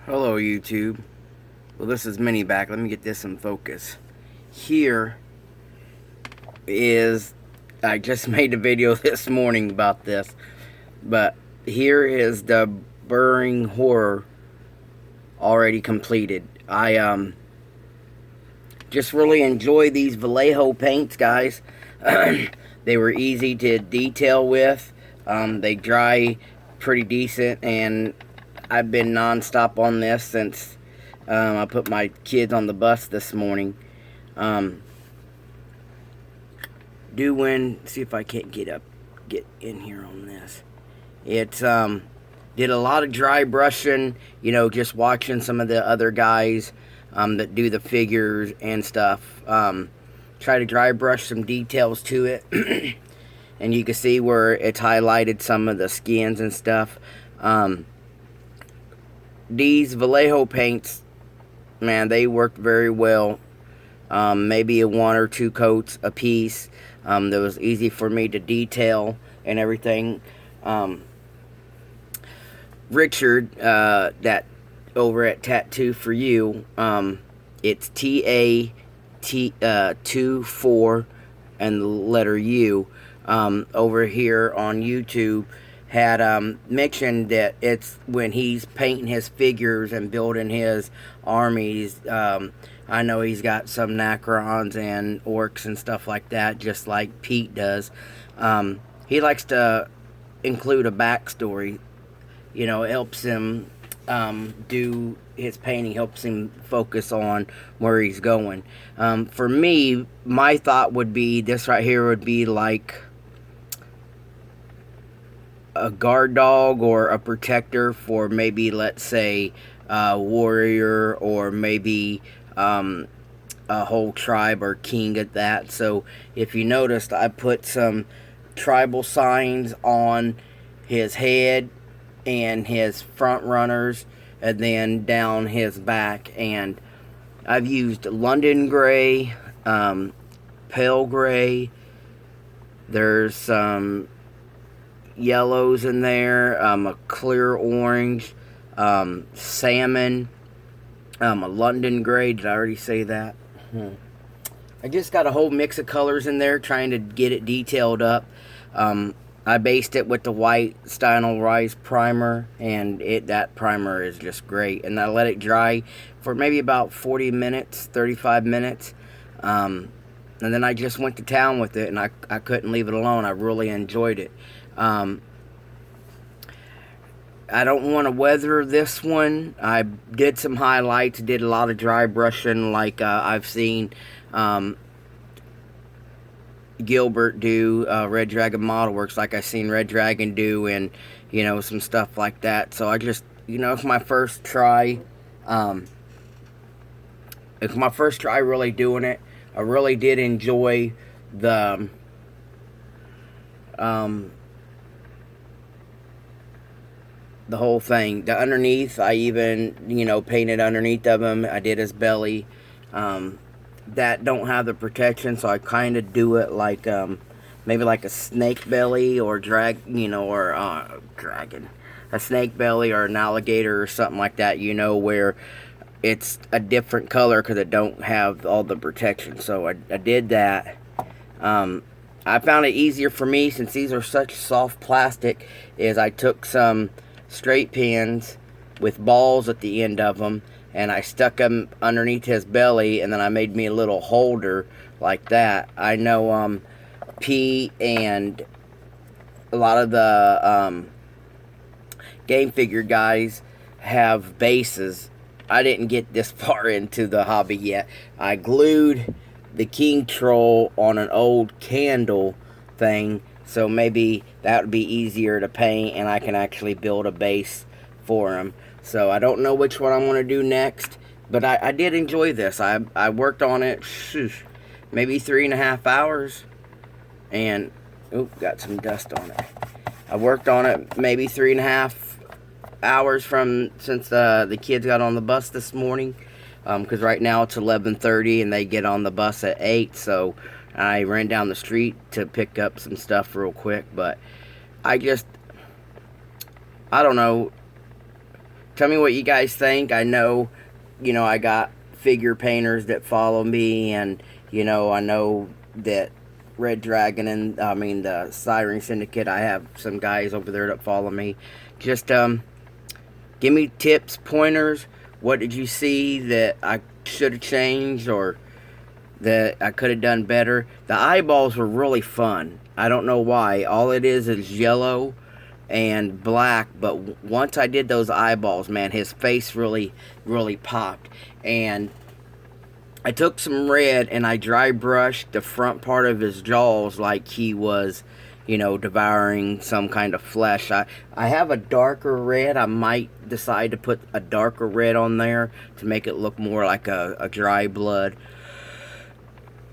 Hello YouTube. Well, this is Mini Back. Let me get this in focus. Here is, I just made a video this morning about this, but here is the Burring Horror already completed. I just really enjoy these Vallejo paints, guys. They were easy to detail with. They dry pretty decent, and I've been non-stop on this since I put my kids on the bus this morning. See if I can't get in here on this. It's did a lot of dry brushing, just watching some of the other guys that do the figures and stuff. Try to dry brush some details to it. And you can see where it's highlighted some of the skins and stuff. These Vallejo paints, man, they worked very well. Maybe one or two coats a piece. That was easy for me to detail and everything. Richard, that over at Tattoo for You, it's TAT24 and the letter U, over here on YouTube, had mentioned that it's when he's painting his figures and building his armies. I know he's got some Necrons and Orcs and stuff like that, just like Pete does. He likes to include a backstory. It helps him do his painting, helps him focus on where he's going. For me, my thought would be this right here would be like a guard dog or a protector for maybe, let's say, a warrior, or maybe a whole tribe or king at that. So if you noticed, I put some tribal signs on his head and his front runners, and then down his back. And I've used London gray, pale gray, there's some yellows in there, a clear orange, salmon, a London gray. Did I already say that? I just got a whole mix of colors in there, trying to get it detailed up. I based it with the white Stynylite Rise primer, and that primer is just great. And I let it dry for maybe about 40 minutes, 35 minutes. And then I just went to town with it, and I couldn't leave it alone. I really enjoyed it. I don't want to weather this one. I did some highlights, did a lot of dry brushing, like I've seen Gilbert do, Red Dragon Model Works, like I seen Red Dragon do, and some stuff like that. So I just, it's my first try. It's my first try really doing it. I really did enjoy the whole thing. The underneath, I even, painted underneath of him. I did his belly. That don't have the protection, so I kind of do it like, maybe like a snake belly, or dragon, a snake belly, or an alligator, or something like that, where it's a different color because it don't have all the protection. So I did that. I found it easier for me, since these are such soft plastic, is I took some straight pins with balls at the end of them, and I stuck them underneath his belly, and then I made me a little holder like that. I know P and a lot of the game figure guys have bases. I didn't get this far into the hobby yet. I glued the King Troll on an old candle thing, so maybe that would be easier to paint, and I can actually build a base for him. So I don't know which one I'm going to do next, but I did enjoy this. I worked on it, maybe 3.5 hours, and, got some dust on it. I worked on it maybe 3.5 hours since the kids got on the bus this morning, because right now it's 11:30, and they get on the bus at 8, so I ran down the street to pick up some stuff real quick. But I don't know, tell me what you guys think. I know, I got figure painters that follow me, and I know that Red Dragon and the Siren Syndicate, I have some guys over there that follow me. Just give me tips, pointers. What did you see that I should have changed, or that I could have done better? The eyeballs were really fun. I don't know why. All it is yellow and black, but once I did those eyeballs, man, his face really, really popped. And I took some red and I dry brushed the front part of his jaws like he was, devouring some kind of flesh. I have a darker red. I might decide to put a darker red on there to make it look more like a dry blood.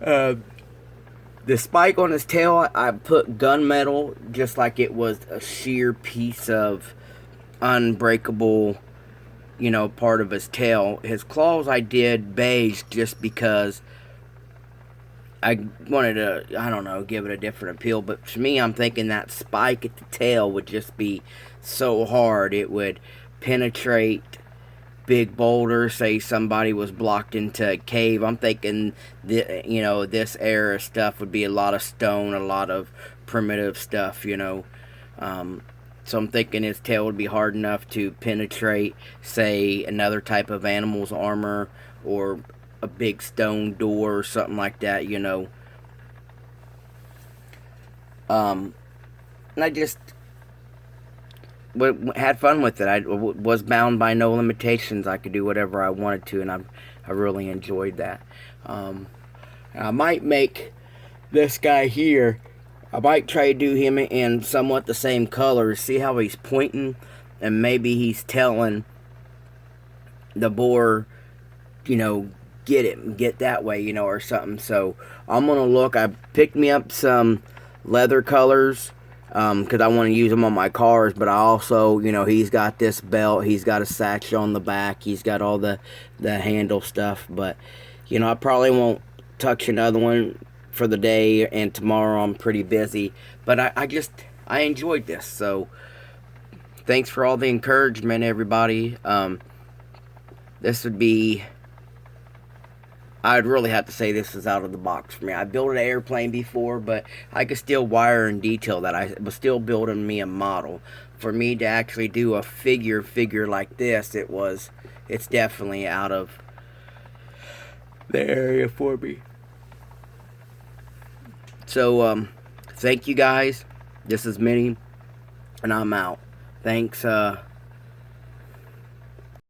The spike on his tail, I put gunmetal just like it was a sheer piece of unbreakable, part of his tail. His claws I did beige just because I wanted to, I don't know, give it a different appeal. But to me, I'm thinking that spike at the tail would just be so hard. It would penetrate big boulders. Say somebody was blocked into a cave. I'm thinking, this era stuff would be a lot of stone, a lot of primitive stuff, So I'm thinking his tail would be hard enough to penetrate, say, another type of animal's armor, or a big stone door or something like that, And I just had fun with it. I was bound by no limitations. I could do whatever I wanted to, and I really enjoyed that. I might make this guy here, I might try to do him in somewhat the same colors. See how he's pointing, and maybe he's telling the boar, get that way, or something. So I'm gonna look. I picked me up some leather colors because I want to use them on my cars, but I also, he's got this belt, he's got a satchel on the back, he's got all the handle stuff. But I probably won't touch another one for the day, and tomorrow I'm pretty busy. But I enjoyed this. So thanks for all the encouragement, everybody. This would be, I'd really have to say this is out of the box for me. I built an airplane before, but I could still wire and detail that. I was still building me a model. For me to actually do a figure like this, it's definitely out of the area for me. So, thank you guys. This is Minnie, and I'm out. Thanks,